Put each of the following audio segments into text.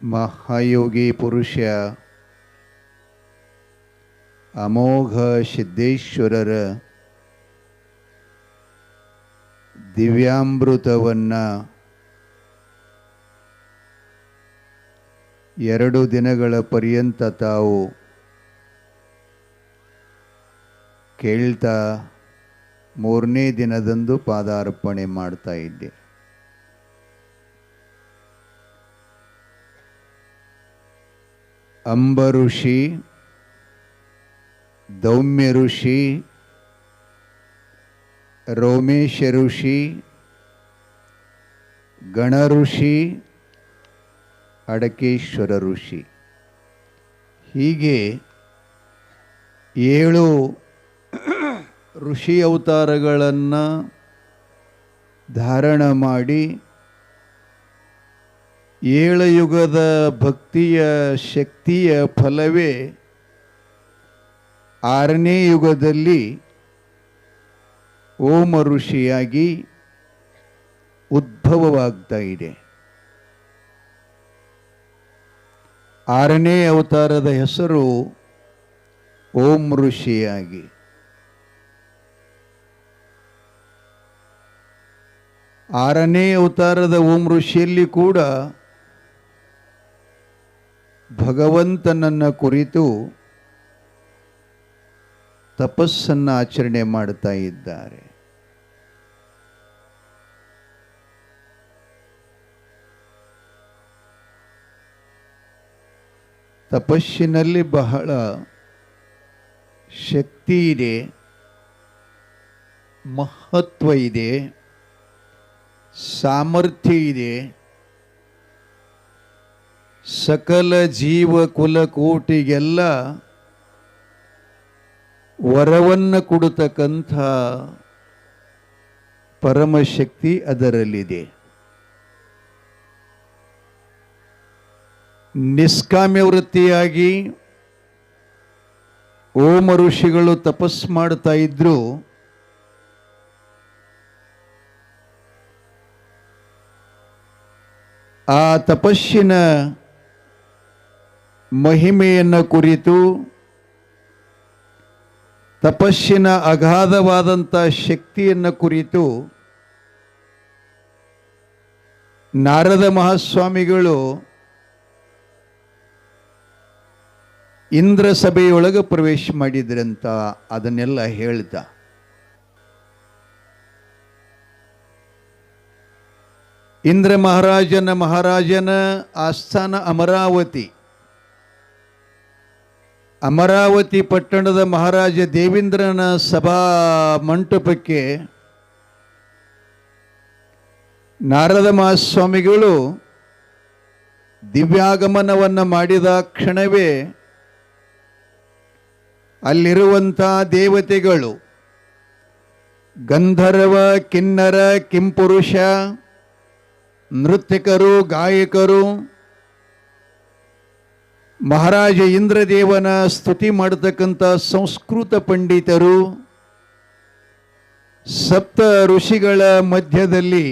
ಮಹಾಯೋಗಿ ಪುರುಷ ಅಮೋಘ ಸಿದ್ದೇಶ್ವರರ ದಿವ್ಯಾಮೃತವನ್ನು 2 ದಿನಗಳ ಪರ್ಯಂತ ತಾವು ಕೇಳ್ತಾ 3ನೇ ದಿನದಂದು ಪಾದಾರ್ಪಣೆ ಮಾಡ್ತಾ ಇದ್ದೆ. ಅಂಬ ಋಷಿ, ದೌಮ್ಯ ಋಷಿ, ರೋಮೇಶ ಋಷಿ, ಗಣ ಋಷಿ, ಅಡಕೇಶ್ವರ ಋಷಿ, ಹೀಗೆ 7 ಋಷಿ ಅವತಾರಗಳನ್ನು ಧಾರಣ ಮಾಡಿ 7 ಯುಗದ ಭಕ್ತಿಯ ಶಕ್ತಿಯ ಫಲವೇ 6ನೇ ಯುಗದಲ್ಲಿ ಓಂ ಋಷಿಯಾಗಿ ಉದ್ಭವವಾಗ್ತಾ ಇದೆ. 6ನೇ ಅವತಾರದ ಹೆಸರು ಓಂ ಋಷಿಯಾಗಿ. ಆರನೇ ಅವತಾರದ ಓಂ ಋಷಿಯಲ್ಲಿ ಕೂಡ ಭಗವಂತನನ್ನು ಕುರಿತು ತಪಸ್ಸನ್ನು ಆಚರಣೆ ಮಾಡ್ತಾ ಇದ್ದಾರೆ. ತಪಸ್ಸಿನಲ್ಲಿ ಬಹಳ ಶಕ್ತಿ ಇದೆ, ಮಹತ್ವ ಇದೆ, ಸಾಮರ್ಥ್ಯ ಇದೆ. ಸಕಲ ಜೀವ ಕುಲಕೋಟಿಗೆಲ್ಲ ವರವನ್ನು ಕೊಡತಕ್ಕಂಥ ಪರಮಶಕ್ತಿ ಅದರಲ್ಲಿದೆ. ನಿಷ್ಕಾಮ್ಯ ವೃತ್ತಿಯಾಗಿ ಓಂ ಋಷಿಗಳು ತಪಸ್ಸು ಮಾಡ್ತಾ ಇದ್ರು. ಆ ತಪಸ್ಸಿನ ಮಹಿಮೆಯನ್ನು ಕುರಿತು, ತಪಸ್ಸಿನ ಅಗಾಧವಾದಂಥ ಶಕ್ತಿಯನ್ನು ಕುರಿತು ನಾರದ ಮಹಾಸ್ವಾಮಿಗಳು ಇಂದ್ರ ಸಭೆಯೊಳಗೆ ಪ್ರವೇಶ ಮಾಡಿದ್ರಂತ ಅದನ್ನೆಲ್ಲ ಹೇಳ್ದ. ಇಂದ್ರ ಮಹಾರಾಜನ ಆಸ್ಥಾನ ಅಮರಾವತಿ. ಅಮರಾವತಿ ಪಟ್ಟಣದ ಮಹಾರಾಜ ದೇವೇಂದ್ರನ ಸಭಾ ಮಂಟಪಕ್ಕೆ ನಾರದ ಮಹಾಸ್ವಾಮಿಗಳು ದಿವ್ಯಾಗಮನವನ್ನು ಮಾಡಿದ ಕ್ಷಣವೇ ಅಲ್ಲಿರುವಂಥ ದೇವತೆಗಳು, ಗಂಧರ್ವ, ಕಿನ್ನರ, ಕಿಂಪುರುಷ, ನೃತ್ಯಕರು, ಗಾಯಕರು ಮಹಾರಾಜ ಇಂದ್ರದೇವನ ಸ್ತುತಿ ಮಾಡತಕ್ಕಂಥ ಸಂಸ್ಕೃತ ಪಂಡಿತರು, ಸಪ್ತ ಋಷಿಗಳ ಮಧ್ಯದಲ್ಲಿ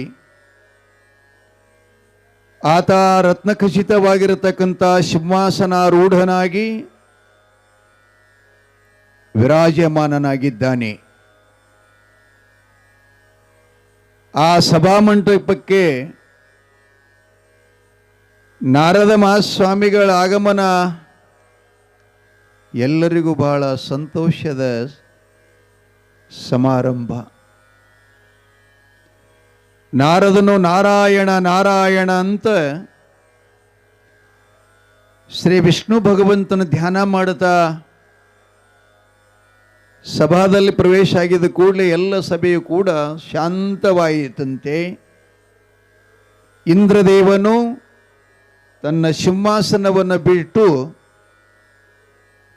ಆತ ರತ್ನಖಚಿತವಾಗಿರತಕ್ಕಂಥ ಸಿಂಹಾಸನಾರೂಢನಾಗಿ ವಿರಾಜಮಾನನಾಗಿದ್ದಾನೆ. ಆ ಸಭಾಮಂಟಪಕ್ಕೆ ನಾರದ ಮಹಾಸ್ವಾಮಿಗಳ ಆಗಮನ ಎಲ್ಲರಿಗೂ ಬಹಳ ಸಂತೋಷದ ಸಮಾರಂಭ. ನಾರದನು ನಾರಾಯಣ ನಾರಾಯಣ ಅಂತ ಶ್ರೀ ವಿಷ್ಣು ಭಗವಂತನ ಧ್ಯಾನ ಮಾಡುತ್ತಾ ಸಭಾದಲ್ಲಿ ಪ್ರವೇಶ ಆಗಿದ್ದ ಕೂಡಲೇ ಎಲ್ಲ ಸಭೆಯು ಕೂಡ ಶಾಂತವಾಯಿತಂತೆ. ಇಂದ್ರದೇವನು ತನ್ನ ಸಿಂಹಾಸನವನ್ನು ಬಿಟ್ಟು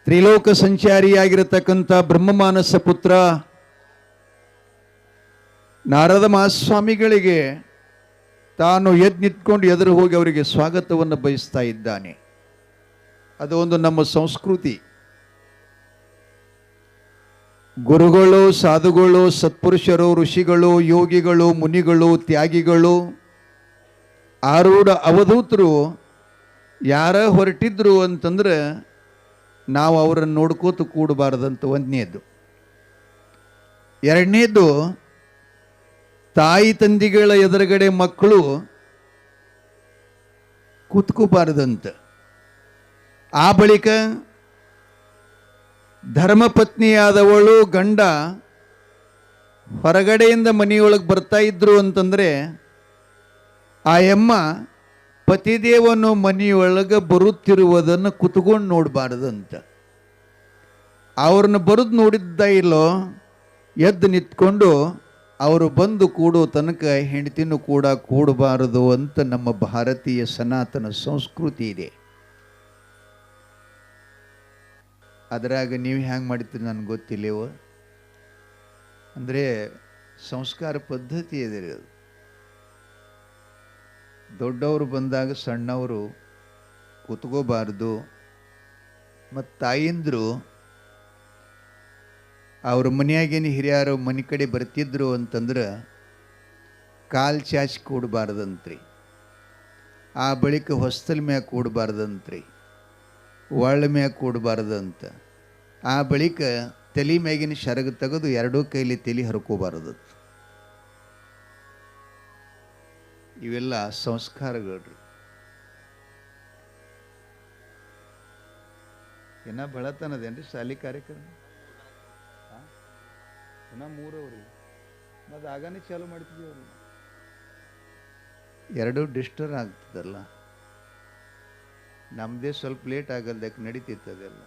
ತ್ರಿಲೋಕ ಸಂಚಾರಿಯಾಗಿರತಕ್ಕಂಥ ಬ್ರಹ್ಮಮಾನಸ ಪುತ್ರ ನಾರದ ಮಹಾಸ್ವಾಮಿಗಳಿಗೆ ತಾನು ಎದ್ದು ನಿಂತ್ಕೊಂಡು ಎದುರು ಹೋಗಿ ಅವರಿಗೆ ಸ್ವಾಗತವನ್ನು ಬಯಸ್ತಾ ಇದ್ದಾನೆ. ಅದು ಒಂದು ನಮ್ಮ ಸಂಸ್ಕೃತಿ. ಗುರುಗಳು, ಸಾಧುಗಳು, ಸತ್ಪುರುಷರು, ಋಷಿಗಳು, ಯೋಗಿಗಳು, ಮುನಿಗಳು, ತ್ಯಾಗಿಗಳು, ಆರೂಢ ಅವಧೂತರು ಯಾರ ಹೊರಟಿದ್ರು ಅಂತಂದ್ರೆ ನಾವು ಅವರನ್ನು ನೋಡ್ಕೋತ ಕೂಡಬಾರ್ದಂತ ಒಂದನೇದು. ಎರಡನೇದು, ತಾಯಿ ತಂದೆಗಳ ಎದುರುಗಡೆ ಮಕ್ಕಳು ಕೂತ್ಕೋಬಾರದಂತ. ಆ ಬಳಿಕ ಧರ್ಮಪತ್ನಿಯಾದವಳು ಗಂಡ ಹೊರಗಡೆಯಿಂದ ಮನೆಯೊಳಗೆ ಬರ್ತಾ ಇದ್ರು ಅಂತಂದರೆ ಆ ಎಮ್ಮ ಪತಿದೇವನು ಮನೆಯೊಳಗೆ ಬರುತ್ತಿರುವುದನ್ನು ಕುತ್ಕೊಂಡು ನೋಡಬಾರ್ದಂತ. ಅವ್ರನ್ನ ಬರೆದು ನೋಡಿದ್ದ ಇಲ್ಲೋ ಎದ್ದು ನಿಂತ್ಕೊಂಡು ಅವರು ಬಂದು ಕೂಡೋ ತನಕ ಹೆಂಡತಿನೂ ಕೂಡ ಕೂಡಬಾರದು ಅಂತ ನಮ್ಮ ಭಾರತೀಯ ಸನಾತನ ಸಂಸ್ಕೃತಿ ಇದೆ. ಅದರಾಗ ನೀವು ಹ್ಯಾಂಗೆ ಮಾಡ್ತೀರಿ ನನಗೆ ಗೊತ್ತಿಲ್ಲವ. ಅಂದರೆ ಸಂಸ್ಕಾರ ಪದ್ಧತಿ ಇದೆ. ಅದು ದೊಡ್ಡವರು ಬಂದಾಗ ಸಣ್ಣವರು ಕೂತ್ಕೋಬಾರ್ದು. ಮತ್ತು ತಾಯಿಂದರು ಅವ್ರ ಮನೆಯಾಗೇನು ಹಿರಿಯರು ಮನೆ ಕಡೆ ಬರ್ತಿದ್ರು ಅಂತಂದ್ರೆ ಕಾಲು ಚಾಚಿ ಕೂಡಬಾರ್ದಂತ್ರಿ. ಆ ಬಳಿಕ ಹೊಸ್ತಲ ಮ್ಯಾಗ ಕೂಡಬಾರ್ದಂತ್ರಿ, ಒಳ್ಳ ಮ್ಯಾಗ ಕೂಡಬಾರ್ದಂತ. ಆ ಬಳಿಕ ತಲೆ ಮ್ಯಾಗಿನ ಶರಗ ತೆಗೆದು ಎರಡೂ ಕೈಲಿ ತಲೆ ಹರ್ಕೋಬಾರದು. ಇವೆಲ್ಲ ಸಂಸ್ಕಾರಗಳು. ಏನ ಬೆಳತನದೇನ್ರಿ ಶಾಲಿ ಕಾರ್ಯಕ್ರಮ? ಇನ್ನ 3 ಅವ್ರಿ ಮತ್ತು ಆಗಾನೇ ಚಾಲು ಮಾಡ್ತಿದ್ದೀವಿ. ಅವ್ರಿ ಎರಡೂ ಡಿಸ್ಟರ್ಬ್ ಆಗ್ತದಲ್ಲ. ನಮ್ಮದೇ ಸ್ವಲ್ಪ ಲೇಟ್ ಆಗಲ್ದಕ್ಕೆ ನಡೀತಿತ್ತದೆಲ್ಲ.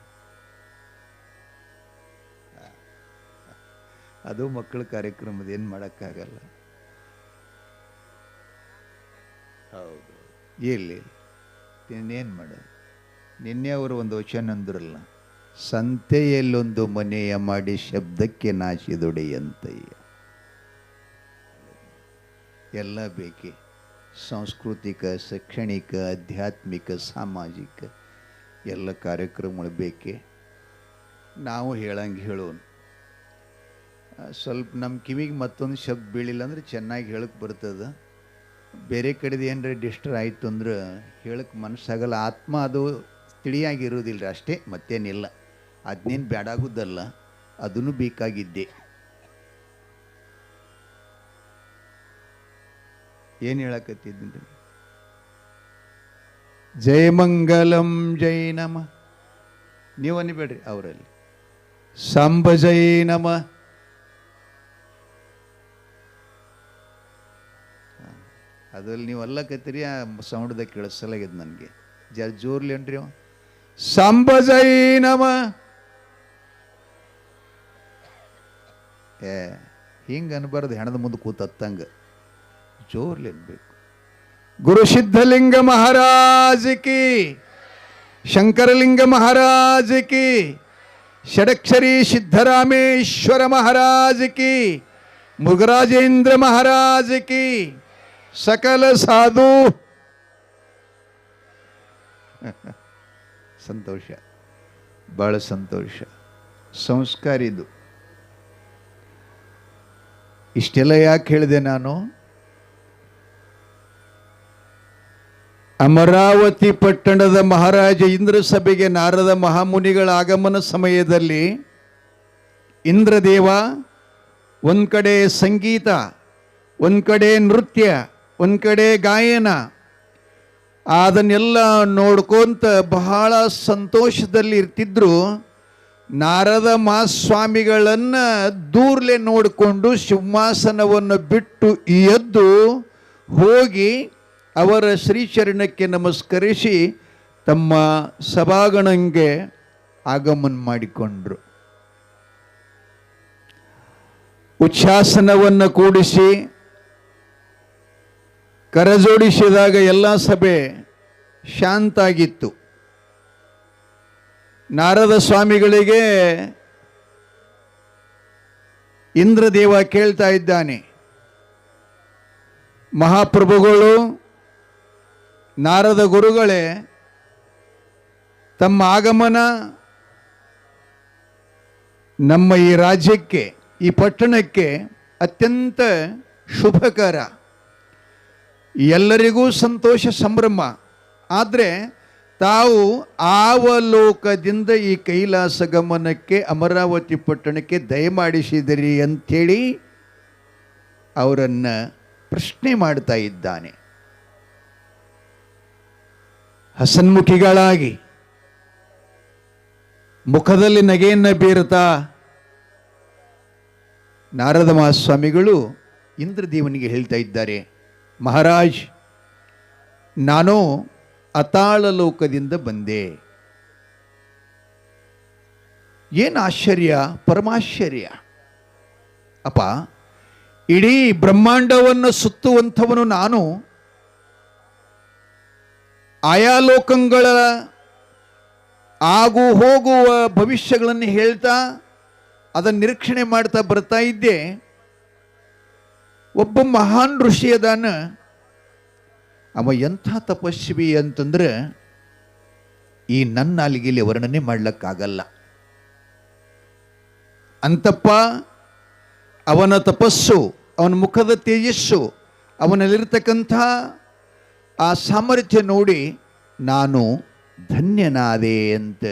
ಅದು ಮಕ್ಕಳ ಕಾರ್ಯಕ್ರಮದ ಏನು ಮಾಡೋಕ್ಕಾಗಲ್ಲ. ಹೌದು, ಇಲ್ಲಿ ಇನ್ನೇನು ಮಾಡೋದು. ನಿನ್ನೆ ಅವರು ಒಂದು ವಚನ ಅಂದ್ರಲ್ಲ, ಸಂತೆಯಲ್ಲೊಂದು ಮನೆಯ ಮಾಡಿ ಶಬ್ದಕ್ಕೆ ನಾಚಿದೊಡೆಯಂತಯ್ಯ. ಎಲ್ಲ ಬೇಕೆ, ಸಾಂಸ್ಕೃತಿಕ, ಶೈಕ್ಷಣಿಕ, ಆಧ್ಯಾತ್ಮಿಕ, ಸಾಮಾಜಿಕ ಎಲ್ಲ ಕಾರ್ಯಕ್ರಮಗಳು ಬೇಕೆ. ನಾವು ಹೇಳಂಗೆ ಹೇಳೋನು. ಸ್ವಲ್ಪ ನಮ್ಮ ಕಿವಿಗೆ ಮತ್ತೊಂದು ಶಬ್ದ ಬೀಳಿಲ್ಲ ಅಂದ್ರೆ ಚೆನ್ನಾಗಿ ಹೇಳಕ್ಕೆ ಬರ್ತದೆ. ಬೇರೆ ಕಡೆದು ಏನರ ಡಿಸ್ಟರ್ಬ್ ಆಯಿತು ಅಂದ್ರೆ ಹೇಳಕ್ಕೆ ಮನಸ್ಸಾಗಲ್ಲ. ಆತ್ಮ ಅದು ತಿಳಿಯಾಗಿರೋದಿಲ್ಲ ಅಷ್ಟೇ, ಮತ್ತೇನಿಲ್ಲ. ಅದನ್ನೇನು ಬೇಡಾಗುದಲ್ಲ, ಅದನ್ನು ಬೇಕಾಗಿದ್ದೆ. ಏನು ಹೇಳಕತ್ತಿದ್ದೀನಿ? ಜಯ ಮಂಗಲಂ ಜೈ ನಮ. ನೀವು ಅನ್ನಬೇಡ್ರಿ, ಅವರಲ್ಲಿ ಸಾಂಬ ಜೈ ನಮ. ಅದ್ರಲ್ಲಿ ನೀವು ಅಲ್ಲಕತ್ತೀರಿ, ಆ ಸೌಂಡ್ದಾಗ ಕೇಳಿಸಲಾಗಿದೆ ನನಗೆ. ಜೋರ್ಲಿ ಅನ್ರಿ. ಸಾಂಬ ಜೈ ನಮ. ಹಿಂಗೆ ಅನ್ಬಾರ್ದು, ಹೆಣದ ಮುಂದೆ ಕೂತಂಗ ಜೋರ್ಲಿ ಅನ್ಬೇಕು. ಗುರು ಸಿದ್ಧಲಿಂಗ ಮಹಾರಾಜ್ ಕಿ, ಶಂಕರಲಿಂಗ ಮಹಾರಾಜ್ ಕಿ, ಷಡಕ್ಷರಿ ಸಿದ್ಧರಾಮೇಶ್ವರ ಮಹಾರಾಜ್ ಕಿ, ಮುರುಘರಾಜೇಂದ್ರ ಮಹಾರಾಜ್ ಕಿ, ಸಕಲ ಸಾಧು. ಸಂತೋಷ, ಬಹಳ ಸಂತೋಷ. ಸಂಸ್ಕಾರಿದು. ಇಷ್ಟೆಲ್ಲ ಯಾಕೆ ಹೇಳಿದೆ ನಾನು? ಅಮರಾವತಿ ಪಟ್ಟಣದ ಮಹಾರಾಜ ಇಂದ್ರ ಸಭೆಗೆ ನಾರದ ಮಹಾಮುನಿಗಳ ಆಗಮನ ಸಮಯದಲ್ಲಿ ಇಂದ್ರದೇವ ಒಂದು ಕಡೆ ಸಂಗೀತ, ಒಂದು ಕಡೆ ನೃತ್ಯ, ಒಂದು ಕಡೆ ಗಾಯನ, ಅದನ್ನೆಲ್ಲ ನೋಡ್ಕೊಂತ ಬಹಳ ಸಂತೋಷದಲ್ಲಿ ಇರ್ತಿದ್ರು. ನಾರದ ಮಹಾಸ್ವಾಮಿಗಳನ್ನು ದೂರ್ಲೆ ನೋಡಿಕೊಂಡು ಸಿಂಹಾಸನವನ್ನು ಬಿಟ್ಟು ಎದ್ದು ಹೋಗಿ ಅವರ ಶ್ರೀಚರಣಕ್ಕೆ ನಮಸ್ಕರಿಸಿ ತಮ್ಮ ಸಭಾಗಣಂಗೆ ಆಗಮನ ಮಾಡಿಕೊಂಡ್ರು. ಉಚ್ಛಾಸನವನ್ನು ಕೂಡಿಸಿ ಕರಜೋಡಿಸಿದಾಗ ಎಲ್ಲ ಸಭೆ ಶಾಂತ ಆಗಿತ್ತು. ನಾರದ ಸ್ವಾಮಿಗಳಿಗೆ ಇಂದ್ರದೇವ ಕೇಳ್ತಾ ಇದ್ದಾನೆ, ಮಹಾಪ್ರಭುಗಳು ನಾರದ ಗುರುಗಳೇ, ತಮ್ಮ ಆಗಮನ ನಮ್ಮ ಈ ರಾಜ್ಯಕ್ಕೆ, ಈ ಪಟ್ಟಣಕ್ಕೆ ಅತ್ಯಂತ ಶುಭಕರ, ಎಲ್ಲರಿಗೂ ಸಂತೋಷ ಸಂಭ್ರಮ. ಆದರೆ ತಾವು ಆವಲೋಕದಿಂದ ಈ ಕೈಲಾಸ ಗಮನಕ್ಕೆ ಅಮರಾವತಿ ಪಟ್ಟಣಕ್ಕೆ ದಯಮಾಡಿಸಿದಿರಿ ಅಂಥೇಳಿ ಅವರನ್ನು ಪ್ರಶ್ನೆ ಮಾಡ್ತಾ ಇದ್ದಾನೆ. ಹಸನ್ಮುಖಿಗಳಾಗಿ ಮುಖದಲ್ಲಿ ನಗೆಯನ್ನು ಬೀರುತ್ತಾ ನಾರದ ಮಹಾಸ್ವಾಮಿಗಳು ಇಂದ್ರದೇವನಿಗೆ ಹೇಳ್ತಾ ಇದ್ದಾರೆ, ಮಹಾರಾಜ್, ನಾನು ಅತಾಳ ಲೋಕದಿಂದ ಬಂದೆ. ಏನು ಆಶ್ಚರ್ಯ, ಪರಮಾಶ್ಚರ್ಯ ಅಪ್ಪ. ಇಡೀ ಬ್ರಹ್ಮಾಂಡವನ್ನು ಸುತ್ತುವಂಥವನು ನಾನು. ಆಯಾ ಲೋಕಗಳ ಆಗು ಹೋಗುವ ಭವಿಷ್ಯಗಳನ್ನು ಹೇಳ್ತಾ ಅದನ್ನು ನಿರೀಕ್ಷಣೆ ಮಾಡ್ತಾ ಬರ್ತಾ ಇದ್ದೆ. ಒಬ್ಬ ಮಹಾನ್ ಋಷಿ ಅದಾನ. ಅವ ಎಂಥ ತಪಸ್ವಿ ಅಂತಂದ್ರೆ ಈ ನನ್ನ ನಾಲಿಗೆಯಲ್ಲಿ ವರ್ಣನೆ ಮಾಡ್ಲಿಕ್ಕಾಗಲ್ಲ. ಅಂತಪ್ಪ ಅವನ ತಪಸ್ಸು, ಅವನ ಮುಖದ ತೇಜಸ್ಸು, ಅವನಲ್ಲಿರ್ತಕ್ಕಂಥ ಆ ಸಾಮರ್ಥ್ಯ ನೋಡಿ ನಾನು ಧನ್ಯನಾದೆ ಅಂತ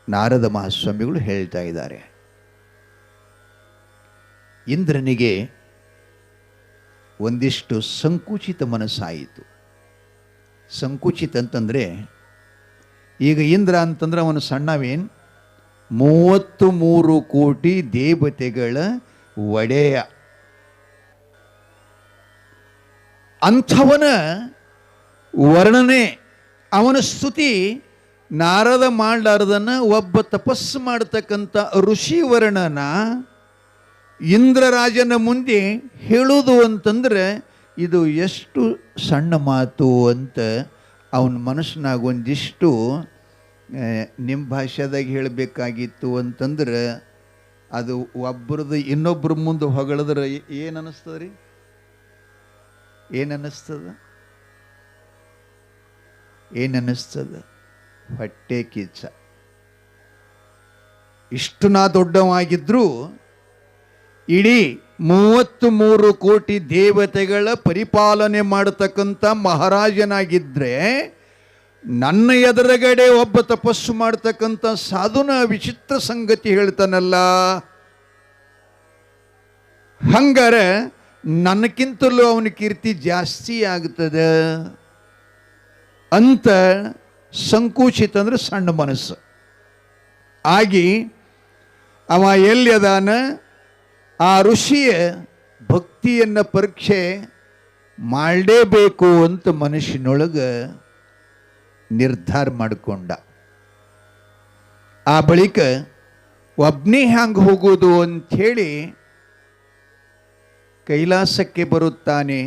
ನಾರದ ಮಹಾಸ್ವಾಮಿಗಳು ಹೇಳ್ತಾ ಇದ್ದಾರೆ. ಇಂದ್ರನಿಗೆ ಒಂದಿಷ್ಟು ಸಂಕುಚಿತ ಮನಸ್ಸಾಯಿತು. ಸಂಕುಚಿತ ಅಂತಂದರೆ, ಈಗ ಇಂದ್ರ ಅಂತಂದ್ರೆ ಅವನು ಸಣ್ಣವೇನು, 33 ಕೋಟಿ ದೇವತೆಗಳ ಒಡೆಯ. ಅಂಥವನ ವರ್ಣನೆ, ಅವನ ಸ್ತುತಿ ನಾರದ ಮಾಡಲಾರ್ದನ್ನ ಒಬ್ಬ ತಪಸ್ಸು ಮಾಡತಕ್ಕಂಥ ಋಷಿ ವರ್ಣನ ಇಂದ್ರರಾಜನ ಮುಂದೆ ಹೇಳೋದು ಅಂತಂದ್ರೆ ಇದು ಎಷ್ಟು ಸಣ್ಣ ಮಾತು ಅಂತ ಅವನ ಮನಸ್ಸಿನಾಗ ಒಂದಿಷ್ಟು, ನಿಮ್ಮ ಭಾಷೆದಾಗ ಹೇಳಬೇಕಾಗಿತ್ತು ಅಂತಂದ್ರೆ ಅದು ಒಬ್ಬರದ್ದು ಇನ್ನೊಬ್ಬರ ಮುಂದೆ ಹೊಗಳಿದ್ರೆ ಏನು ಅನ್ನಿಸ್ತದ ರೀ? ಏನನ್ನಿಸ್ತದ? ಹೊಟ್ಟೆ ಕಿಚ್ಚ. ಇಷ್ಟು ನಾ ದೊಡ್ಡವಾಗಿದ್ರೂ ಇಡೀ 33 ಕೋಟಿ ದೇವತೆಗಳ ಪರಿಪಾಲನೆ ಮಾಡತಕ್ಕಂಥ ಮಹಾರಾಜನಾಗಿದ್ದರೆ ನನ್ನ ಎದುರುಗಡೆ ಒಬ್ಬ ತಪಸ್ಸು ಮಾಡ್ತಕ್ಕಂಥ ಸಾಧುನ ವಿಚಿತ್ರ ಸಂಗತಿ ಹೇಳ್ತಾನಲ್ಲ, ಹಂಗಾರೆ ನನಗಿಂತಲೂ ಅವನ ಕೀರ್ತಿ ಜಾಸ್ತಿ ಆಗ್ತದೆ ಅಂತ ಸಂಕುಚಿತ ಅಂದ್ರೆ ಸಣ್ಣ ಮನಸ್ಸು ಆಗಿ ಅವ ಎಲ್ಲಿ ಅದಾನ ಆ ಋಷಿಯ ಭಕ್ತಿಯನ್ನು ಪರೀಕ್ಷೆ ಮಾಡಲೇಬೇಕು ಅಂತ ಮನುಷ್ಯನೊಳಗೆ ನಿರ್ಧಾರ ಮಾಡಿಕೊಂಡ. ಆ ಬಳಿಕ ಒಬ್ಬನೇ ಹ್ಯಾಂಗೆ ಹೋಗೋದು ಅಂಥೇಳಿ ಕೈಲಾಸಕ್ಕೆ ಬರುತ್ತಾನೆ.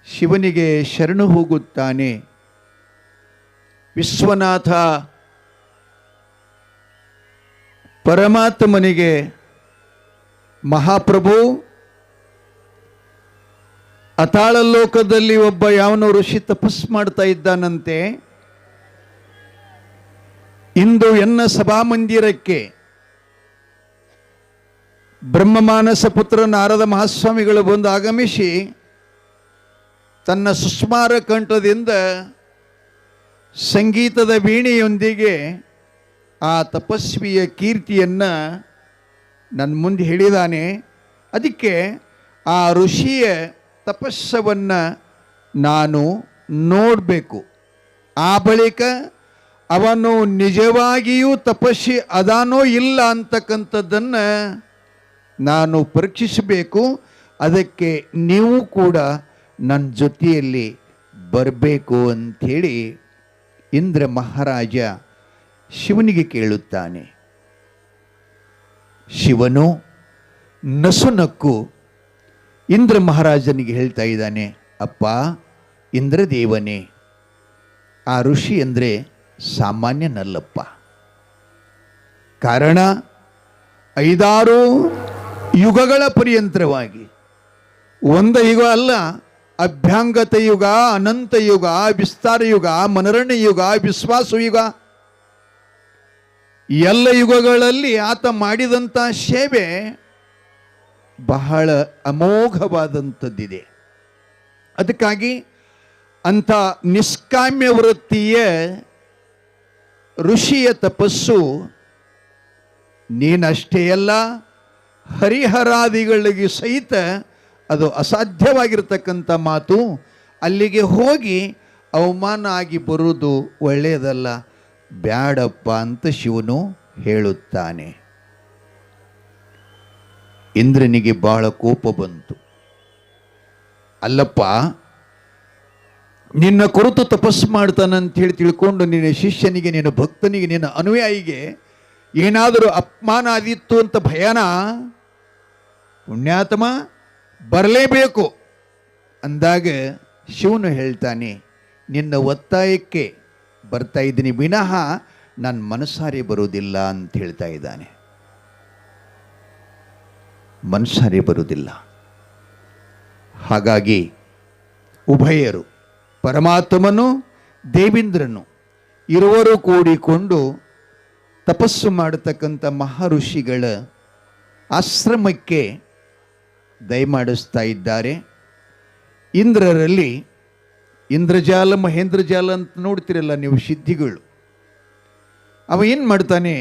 ಶಿವನಿಗೆ ಶರಣು ಹೋಗುತ್ತಾನೆ. ವಿಶ್ವನಾಥ ಪರಮಾತ್ಮನಿಗೆ, ಮಹಾಪ್ರಭು, ಅತಾಳ ಲೋಕದಲ್ಲಿ ಒಬ್ಬ ಯಾವನೋ ಋಷಿ ತಪಸ್ಸು ಮಾಡ್ತಾ ಇದ್ದಾನಂತೆ. ಇಂದು ಎನ್ನ ಸಭಾಮಂದಿರಕ್ಕೆ ಬ್ರಹ್ಮಮಾನಸ ಪುತ್ರ ನಾರದ ಮಹಾಸ್ವಾಮಿಗಳು ಬಂದು ಆಗಮಿಸಿ ತನ್ನ ಸುಸ್ಮಾರ ಕಂಠದಿಂದ ಸಂಗೀತದ ವೀಣೆಯೊಂದಿಗೆ ಆ ತಪಸ್ವಿಯ ಕೀರ್ತಿಯನ್ನು ನನ್ನ ಮುಂದೆ ಹೇಳಿದಾನೆ. ಅದಕ್ಕೆ ಆ ಋಷಿಯ ತಪಸ್ಸವನ್ನು ನಾನು ನೋಡಬೇಕು. ಆ ಬಳಿಕ ಅವನು ನಿಜವಾಗಿಯೂ ತಪಸ್ವಿ ಅದಾನೋ ಇಲ್ಲ ಅಂತಕ್ಕಂಥದ್ದನ್ನು ನಾನು ಪರೀಕ್ಷಿಸಬೇಕು. ಅದಕ್ಕೆ ನೀವು ಕೂಡ ನನ್ನ ಜೊತೆಯಲ್ಲಿ ಬರಬೇಕು ಅಂಥೇಳಿ ಇಂದ್ರ ಮಹಾರಾಜ ಶಿವನಿಗೆ ಕೇಳುತ್ತಾನೆ. ಶಿವನು ನಸುನಕ್ಕು ಇಂದ್ರ ಮಹಾರಾಜನಿಗೆ ಹೇಳ್ತಾ ಇದ್ದಾನೆ, ಅಪ್ಪ ಇಂದ್ರದೇವನೇ, ಆ ಋಷಿ ಅಂದರೆ ಸಾಮಾನ್ಯನಲ್ಲಪ್ಪ. ಕಾರಣ 5-6 ಯುಗಗಳ ಪರ್ಯಂತರವಾಗಿ, ಒಂದು ಯುಗ ಅಲ್ಲ, ಅಭ್ಯಾಂಗತ ಯುಗ, ಅನಂತ ಯುಗ, ವಿಸ್ತಾರ ಯುಗ, ಮನರಣ್ಯ ಯುಗ, ವಿಶ್ವಾಸ ಯುಗ, ಎಲ್ಲ ಯುಗಗಳಲ್ಲಿ ಆತ ಮಾಡಿದಂಥ ಸೇವೆ ಬಹಳ ಅಮೋಘವಾದಂಥದ್ದಿದೆ. ಅದಕ್ಕಾಗಿ ಅಂಥ ನಿಷ್ಕಾಮ್ಯ ವೃತ್ತಿಯ ಋಷಿಯ ತಪಸ್ಸು ನೀನಷ್ಟೇ ಅಲ್ಲ, ಹರಿಹರಾದಿಗಳಿಗೆ ಸಹಿತ ಅದು ಅಸಾಧ್ಯವಾಗಿರ್ತಕ್ಕಂಥ ಮಾತು. ಅಲ್ಲಿಗೆ ಹೋಗಿ ಅವಮಾನ ಆಗಿ ಬರುವುದು ಒಳ್ಳೆಯದಲ್ಲ, ಬ್ಯಾಡಪ್ಪ ಅಂತ ಶಿವನು ಹೇಳುತ್ತಾನೆ. ಇಂದ್ರನಿಗೆ ಬಹಳ ಕೋಪ ಬಂತು. ಅಲ್ಲಪ್ಪ, ನಿನ್ನ ಕುರಿತು ತಪಸ್ಸು ಮಾಡ್ತಾನಂತ ಹೇಳಿ ತಿಳ್ಕೊಂಡು ನಿನ್ನ ಶಿಷ್ಯನಿಗೆ, ನಿನ್ನ ಭಕ್ತನಿಗೆ, ನಿನ್ನ ಅನುಯಾಯಿಗೆ ಏನಾದರೂ ಅಪಮಾನ ಆದಿತ್ತು ಅಂತ ಭಯನ? ಪುಣ್ಯಾತ್ಮ ಬರಲೇಬೇಕು ಅಂದಾಗ ಶಿವನು ಹೇಳ್ತಾನೆ, ನಿನ್ನ ಒತ್ತಾಯಕ್ಕೆ ಬರ್ತಾ ಇದ್ದೀನಿ ವಿನಃ ನನ್ನ ಮನಸ್ಸಾರೆ ಬರುವುದಿಲ್ಲ ಅಂತ ಹೇಳ್ತಾ ಇದ್ದಾನೆ. ಮನಸ್ಸಾರೆ ಬರುವುದಿಲ್ಲ. ಹಾಗಾಗಿ ಉಭಯರು, ಪರಮಾತ್ಮನು ದೇವೇಂದ್ರನು ಇರುವರು ಕೂಡಿಕೊಂಡು ತಪಸ್ಸು ಮಾಡತಕ್ಕಂಥ ಮಹರ್ಷಿಗಳ ಆಶ್ರಮಕ್ಕೆ ದಯಮಾಡಿಸ್ತಾ ಇದ್ದಾರೆ. ಇಂದ್ರರಲ್ಲಿ ಇಂದ್ರಜಾಲ ಮಹೇಂದ್ರಜಾಲ ಅಂತ ನೋಡ್ತಿರಲ್ಲ ನೀವು, ಸಿದ್ಧಿಗಳು. ಅವ ಏನು ಮಾಡ್ತಾನೆ,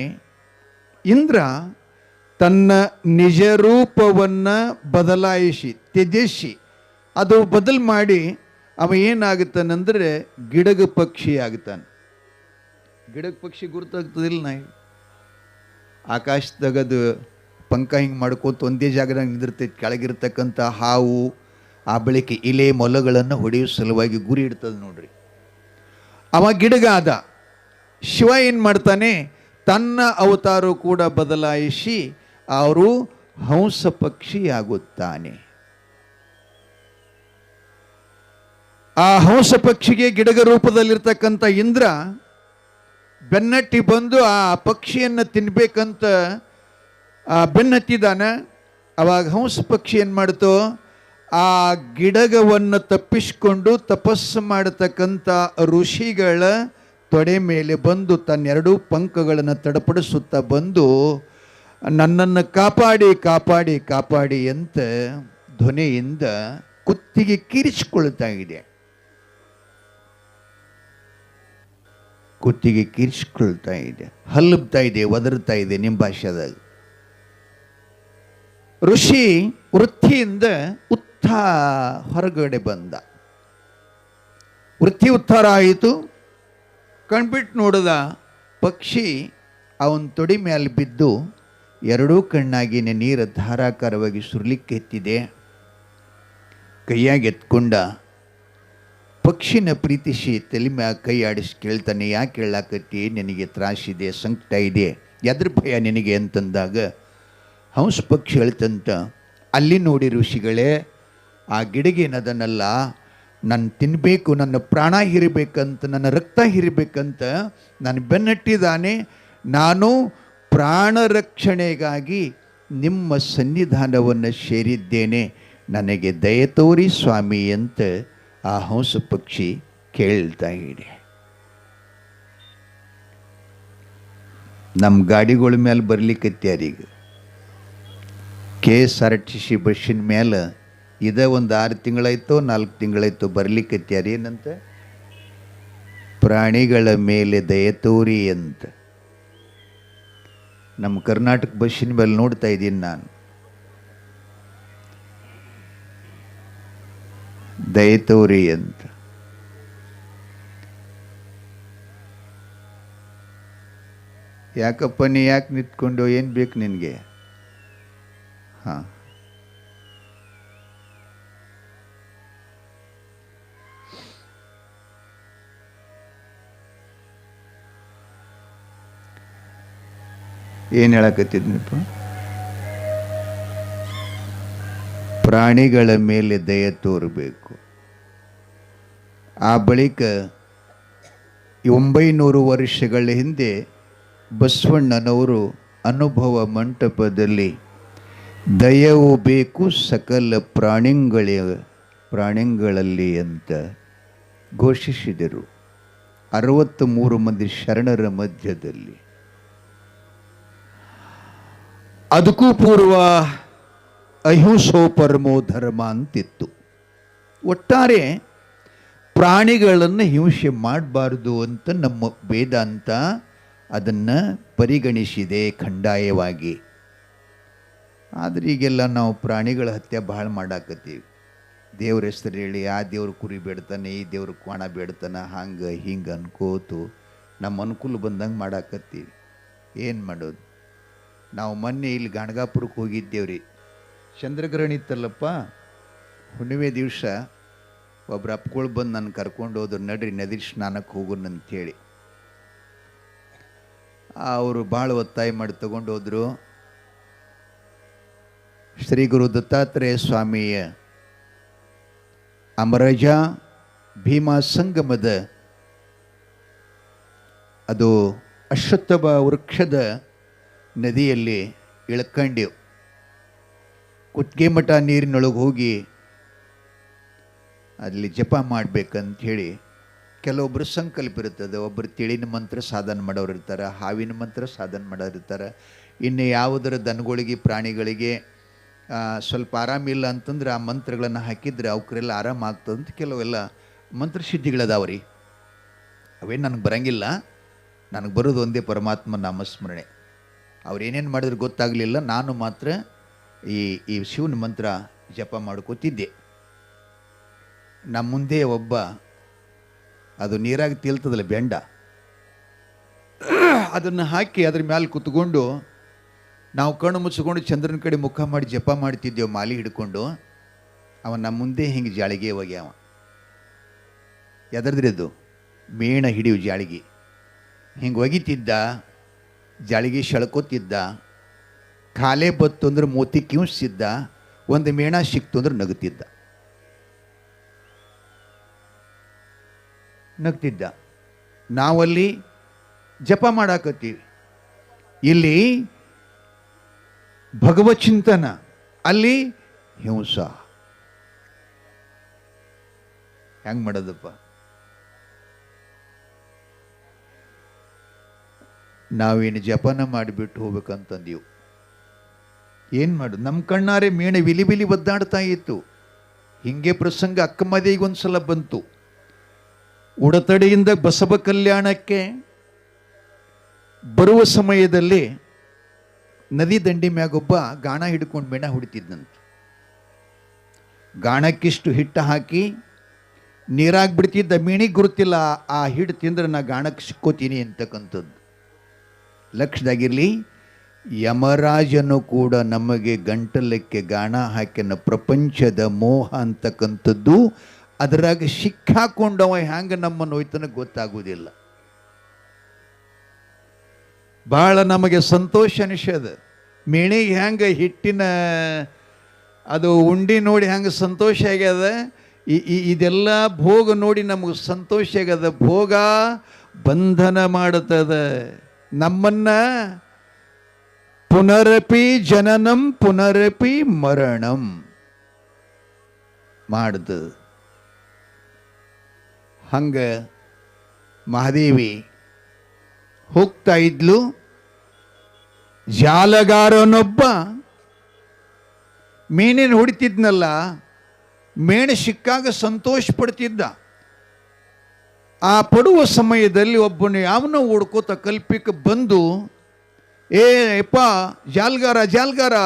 ಇಂದ್ರ ತನ್ನ ನಿಜ ರೂಪವನ್ನು ಬದಲಾಯಿಸಿ ತ್ಯಜಿಸಿ ಅದು ಬದಲು ಮಾಡಿ ಅವ ಏನಾಗುತ್ತಾನಂದ್ರೆ ಗಿಡಗ ಪಕ್ಷಿ ಆಗುತ್ತಾನೆ. ಗಿಡಗ ಪಕ್ಷಿ ಗುರುತಾಗ್ತದಿಲ್ಲ ನಾ ಆಕಾಶದಾಗದು ಪಂಕ ಹಿಂಗೆ ಮಾಡ್ಕೋತ ಒಂದೇ ಜಾಗದಾಗ ನಿಂದಿರ್ತೈತೆ. ಕೆಳಗಿರ್ತಕ್ಕಂಥ ಹಾವು ಆ ಬಳಿಕೆ ಇಲೆ ಮೊಲಗಳನ್ನು ಹೊಡೆಯೋ ಸಲುವಾಗಿ ಗುರಿ ಇಡ್ತದೆ ನೋಡ್ರಿ. ಅವ ಗಿಡಗ ಆದ. ಶಿವ ಏನು ಮಾಡ್ತಾನೆ, ತನ್ನ ಅವತಾರ ಕೂಡ ಬದಲಾಯಿಸಿ ಅವರು ಹಂಸ ಪಕ್ಷಿ ಆಗುತ್ತಾನೆ. ಆ ಹಂಸ ಪಕ್ಷಿಗೆ ಗಿಡಗ ರೂಪದಲ್ಲಿರ್ತಕ್ಕಂಥ ಇಂದ್ರ ಬೆನ್ನಟ್ಟಿ ಬಂದು ಆ ಪಕ್ಷಿಯನ್ನು ತಿನ್ಬೇಕಂತ ಬೆನ್ನತ್ತಿದ್ದಾನೆ. ಅವಾಗ ಹಂಸ ಪಕ್ಷಿ ಏನು ಮಾಡ್ತೋ, ಆ ಗಿಡಗವನ್ನು ತಪ್ಪಿಸಿಕೊಂಡು ತಪಸ್ಸು ಮಾಡತಕ್ಕಂಥ ಋಷಿಗಳ ತೊಡೆ ಮೇಲೆ ಬಂದು ತನ್ನೆರಡೂ ಪಂಕಗಳನ್ನು ತಡಪಡಿಸುತ್ತಾ ಬಂದು ನನ್ನನ್ನು ಕಾಪಾಡಿ ಕಾಪಾಡಿ ಕಾಪಾಡಿ ಅಂತ ಧ್ವನಿಯಿಂದ ಕುತ್ತಿಗೆ ಕಿರಿಸಿಕೊಳ್ತಾ ಇದೆ. ಕುತ್ತಿಗೆ ಕಿರಿಸಿಕೊಳ್ತಾ ಇದೆ, ಹಲ್ಲಬ್ತಾ ಇದೆ, ಒದರ್ತಾ ಇದೆ ನಿಮ್ಮ ಭಾಷೆದಾಗ. ಋಷಿ ವೃತ್ತಿಯಿಂದ ಹೊರಗಡೆ ಬಂದ. ವೃತ್ತಿ ಉದ್ಧಾರ ಆಯಿತು. ಕಣ್ಬಿಟ್ಟು ನೋಡಿದ ಪಕ್ಷಿ ಅವನ ತೊಡಿ ಮೇಲೆ ಬಿದ್ದು ಎರಡೂ ಕಣ್ಣಾಗಿನ ನೀರು ಧಾರಾಕಾರವಾಗಿ ಸುರ್ಲಿಕ್ಕೆ ಎತ್ತಿದೆ. ಕೈಯಾಗಿ ಎತ್ಕೊಂಡ ಪಕ್ಷಿನ ಪ್ರೀತಿಸಿ ತಲೆ ಮ್ಯಾಗ ಕೈ ಆಡಿಸಿ ಕೇಳ್ತಾನೆ, ಯಾಕೆ ಹೇಳಾಕತ್ತಿ, ನಿನಗೆ ತ್ರಾಸಿದೆ, ಸಂಕಟ ಇದೆ, ಎದ್ರ ಭಯ ನಿನಗೆ ಅಂತಂದಾಗ ಹಂಸ ಪಕ್ಷಿ ಹೇಳ್ತಂತ, ಅಲ್ಲಿ ನೋಡಿ ಋಷಿಗಳೇ, ಆ ಗಿಡಗೇನದನ್ನಲ್ಲ, ನನ್ನ ತಿನ್ನಬೇಕು, ನನ್ನ ಪ್ರಾಣ ಹಿರಿಬೇಕಂತ, ನನ್ನ ರಕ್ತ ಹಿರಿಬೇಕಂತ ನಾನು ಬೆನ್ನಟ್ಟಿದ್ದಾನೆ. ನಾನು ಪ್ರಾಣ ರಕ್ಷಣೆಗಾಗಿ ನಿಮ್ಮ ಸನ್ನಿಧಾನವನ್ನು ಸೇರಿದ್ದೇನೆ, ನನಗೆ ದಯೆ ತೋರಿ ಸ್ವಾಮಿ ಅಂತ ಆ ಹಂಸ ಪಕ್ಷಿ ಕೇಳ್ತಾ ಇದೆ. ನಮ್ಮ ಗಾಡಿಗಳ ಮೇಲೆ ಬರ್ಲಿಕ್ಕತ್ಯಾರೀಗ KSRTC ಬಸ್ಸಿನ ಮೇಲೆ ಇದೇ ಒಂದು 6 ತಿಂಗಳಾಯ್ತು 4 ತಿಂಗಳಾಯ್ತು ಬರ್ಲಿಕ್ಕತ್ಯಾರ. ಏನಂತ, ಪ್ರಾಣಿಗಳ ಮೇಲೆ ದಯೆ ತೋರಿ ಅಂತ. ನಮ್ಮ ಕರ್ನಾಟಕ ಬಸ್ಸಿನ ಮೇಲೆ ನೋಡ್ತಾ ಇದ್ದೀನಿ ನಾನು, ದಯೆ ತೋರಿ ಅಂತ. ಯಾಕಪ್ಪ ನೀ ಯಾಕೆ ನಿಂತ್ಕೊಂಡು, ಏನು ಬೇಕು ನಿನಗೆ? ಹಾಂ, ಏನು ಹೇಳಕತ್ತಿದ್ನಪ್ಪ? ಪ್ರಾಣಿಗಳ ಮೇಲೆ ದಯೆ ತೋರಬೇಕು. ಆ ಬಳಿಕ 900 ವರ್ಷಗಳ ಹಿಂದೆ ಬಸವಣ್ಣನವರು ಅನುಭವ ಮಂಟಪದಲ್ಲಿ ದಯವು ಬೇಕು ಸಕಲ ಪ್ರಾಣಿಗಳಲ್ಲಿ ಅಂತ ಘೋಷಿಸಿದರು. 63 ಮಂದಿ ಶರಣರ ಮಧ್ಯದಲ್ಲಿ. ಅದಕ್ಕೂ ಪೂರ್ವ ಅಹಿಂಸೋ ಪರಮೋ ಧರ್ಮ ಅಂತಿತ್ತು. ಒಟ್ಟಾರೆ ಪ್ರಾಣಿಗಳನ್ನು ಹಿಂಸೆ ಮಾಡಬಾರ್ದು ಅಂತ ನಮ್ಮ ವೇದಾಂತ ಅದನ್ನು ಪರಿಗಣಿಸಿದೆ ಖಂಡಾಯವಾಗಿ. ಆದರೆ ಈಗೆಲ್ಲ ನಾವು ಪ್ರಾಣಿಗಳ ಹತ್ಯೆ ಭಾಳ ಮಾಡಾಕತ್ತೀವಿ. ದೇವ್ರ ಹೆಸರು ಹೇಳಿ ಆ ದೇವ್ರ ಕುರಿ ಬೇಡ್ತಾನೆ, ಈ ದೇವ್ರ ಕ್ವಾಣ ಬೇಡ್ತಾನೆ, ಹಂಗೆ ಹಿಂಗೆ ಅನ್ಕೋತು ನಮ್ಮ ಅನುಕೂಲ ಬಂದಂಗೆ ಮಾಡಾಕತ್ತೀವಿ. ಏನು ಮಾಡೋದು? ನಾವು ಮೊನ್ನೆ ಇಲ್ಲಿ ಗಾಣಗಾಪುರಕ್ಕೆ ಹೋಗಿದ್ದೇವ್ರಿ. ಚಂದ್ರಗ್ರಹಣ ಇತ್ತಲ್ಲಪ್ಪ, ಹುಣ್ಣಿಮೆ ದಿವಸ ಒಬ್ರು ಅಪ್ಗಳು ಬಂದು ನನ್ನ ಕರ್ಕೊಂಡು ಹೋದ್ರು, ನಡ್ರಿ ನದಿ ಸ್ನಾನಕ್ಕೆ ಹೋಗೋಣ ಅಂಥೇಳಿ. ಅವರು ಭಾಳ ಒತ್ತಾಯ ಮಾಡಿ ತಗೊಂಡು ಹೋದರು. ಶ್ರೀ ಗುರು ದತ್ತಾತ್ರೇಯ ಸ್ವಾಮಿಯ ಅಮರಜ ಭೀಮಾ ಸಂಗಮದ ಅದು ಅಶ್ವತ್ಥವ ವೃಕ್ಷದ ನದಿಯಲ್ಲಿ ಇಳ್ಕೊಂಡೆವು. ಕುತ್ತಿಗೆ ಮಠ ನೀರಿನೊಳಗೆ ಹೋಗಿ ಅಲ್ಲಿ ಜಪ ಮಾಡಬೇಕಂಥೇಳಿ ಕೆಲವೊಬ್ಬರು ಸಂಕಲ್ಪ ಇರ್ತದೆ. ಒಬ್ಬರು ತಿಳಿನ ಮಂತ್ರ ಸಾಧನ ಮಾಡೋರು ಇರ್ತಾರೆ, ಹಾವಿನ ಮಂತ್ರ ಸಾಧನ ಮಾಡೋರು ಇರ್ತಾರೆ. ಇನ್ನು ಯಾವುದರ ದನಗಳಿಗೆ ಪ್ರಾಣಿಗಳಿಗೆ ಸ್ವಲ್ಪ ಆರಾಮಿಲ್ಲ ಅಂತಂದ್ರೆ ಆ ಮಂತ್ರಗಳನ್ನು ಹಾಕಿದರೆ ಅವಕ್ರೆಲ್ಲ ಆರಾಮಾಗ್ತದಂತ ಕೆಲವೆಲ್ಲ ಮಂತ್ರಸಿದ್ಧಿಗಳದಾವ್ರಿ. ಅವೇನು ನನಗೆ ಬರೋಂಗಿಲ್ಲ, ನನಗೆ ಬರೋದು ಒಂದೇ ಪರಮಾತ್ಮ ನಾಮಸ್ಮರಣೆ. ಅವ್ರೇನೇನು ಮಾಡಿದ್ರೆ ಗೊತ್ತಾಗಲಿಲ್ಲ, ನಾನು ಮಾತ್ರ ಈ ಶಿವನ ಮಂತ್ರ ಜಪ ಮಾಡ್ಕೋತಿದ್ದೆ. ನಮ್ಮ ಮುಂದೆ ಒಬ್ಬ, ಅದು ನೀರಾಗಿ ತೇಲ್ತದಲ್ಲ ಬೆಂಡ, ಅದನ್ನು ಹಾಕಿ ಅದ್ರ ಮ್ಯಾಲೆ ಕುತ್ಕೊಂಡು ನಾವು ಕಣ್ಣು ಮುಚ್ಚಿಕೊಂಡು ಚಂದ್ರನ ಕಡೆ ಮುಖ ಮಾಡಿ ಜಪ ಮಾಡ್ತಿದ್ದೇವೆ ಮಾಲಿ ಹಿಡ್ಕೊಂಡು. ಅವ ನಮ್ಮ ಮುಂದೆ ಹಿಂಗೆ ಜಾಳಿಗೆ ಹೋಗ್ಯಾವ. ಎದರ್ದ್ರಿ ಅದು ಮೇಣ ಹಿಡಿಯು ಜಾಳಿಗೆ ಹಿಂಗೆ ಒಗಿತಿದ್ದ, ಜಾಳಿಗೆ ಸೆಳ್ಕೋತಿದ್ದ. ಖಾಲೆ ಬತ್ತು ಅಂದ್ರೆ ಮೋತಿ ಕಿಂಸಿದ್ದ, ಒಂದು ಮೇಣ ಸಿಕ್ತು ಅಂದ್ರೆ ನಗುತ್ತಿದ್ದ. ನಾವಲ್ಲಿ ಜಪ ಮಾಡಾಕತ್ತೀವಿ, ಇಲ್ಲಿ ಭಗವಚಿಂತನ, ಅಲ್ಲಿ ಹಿಂಸ. ಹೆಂಗೆ ಮಾಡೋದಪ್ಪ? ನಾವೇನು ಜಪನ ಮಾಡಿಬಿಟ್ಟು ಹೋಗ್ಬೇಕಂತಂದೀವು. ಏನು ಮಾಡೋದು? ನಮ್ಮ ಕಣ್ಣಾರೆ ಮೇಣ ವಿಲಿ ವಿಲಿ ಒದ್ದಾಡ್ತಾ ಇತ್ತು. ಹಿಂಗೆ ಪ್ರಸಂಗ ಅಕ್ಕಮದಿಗೊಂದು ಸಲ ಬಂತು. ಉಡತಡಿಯಿಂದ ಬಸವ ಕಲ್ಯಾಣಕ್ಕೆ ಬರುವ ಸಮಯದಲ್ಲಿ ನದಿ ದಂಡಿ ಮ್ಯಾಗೊಬ್ಬ ಗಾಣ ಹಿಡ್ಕೊಂಡು ಮೇಣ ಹೊಡಿತಿದ್ದಂತ. ಗಾಣಕ್ಕಿಷ್ಟು ಹಿಟ್ಟು ಹಾಕಿ ನೀರಾಗಿ ಬಿಡ್ತಿದ್ದ. ಮೀಣಿಗೆ ಗುರುತಿಲ್ಲ ಆ ಹಿಟ್ಟು ತಿಂದ್ರೆ ನಾ ಗಾಣಕ್ಕೆ ಸಿಕ್ಕೋತೀನಿ ಅಂತಕ್ಕಂಥದ್ದು. ಲಕ್ಷದಾಗಿರಲಿ, ಯಮರಾಜನು ಕೂಡ ನಮಗೆ ಗಂಟಲಕ್ಕೆ ಗಾಣ ಹಾಕಿನ ಪ್ರಪಂಚದ ಮೋಹ ಅಂತಕ್ಕಂಥದ್ದು ಅದರಾಗ ಸಿಕ್ಕಾಕೊಂಡವ ಹ್ಯಾಂಗ ನಮ್ಮನ್ನು ಹೋಯ್ತನ ಗೊತ್ತಾಗುವುದಿಲ್ಲ. ಭಾಳ ನಮಗೆ ಸಂತೋಷ ಅನಿಸದ. ಮೇಣಿಗೆ ಹ್ಯಾಂಗ ಹಿಟ್ಟಿನ ಅದು ಉಂಡಿ ನೋಡಿ ಹ್ಯಾಂಗ ಸಂತೋಷ ಆಗ್ಯದ. ಇದೆಲ್ಲ ಭೋಗ ನೋಡಿ ನಮಗೆ ಸಂತೋಷ ಆಗ್ಯದ. ಭೋಗ ಬಂಧನ ಮಾಡುತ್ತದ ನಮ್ಮನ್ನ. ಪುನರಪಿ ಜನನಂ ಪುನರಪಿ ಮರಣಂ ಮಾಡ್ತದ. ಹಂಗೆ ಮಹಾದೇವಿ ಹೋಗ್ತಾ ಇದ್ಲು. ಜಾಲಗಾರನೊಬ್ಬ ಮೇಣಿನ ಹೊಡಿತಿದ್ನಲ್ಲ, ಮೇಣು ಸಿಕ್ಕಾಗ ಸಂತೋಷ ಪಡ್ತಿದ್ದ. ಆ ಪಡುವ ಸಮಯದಲ್ಲಿ ಒಬ್ಬನು ಯಾವನೋ ಹುಡ್ಕೋತ ಕಲ್ಪಿಕ ಬಂದು, ಏಪ್ಪ ಜಾಲ್ಗಾರ,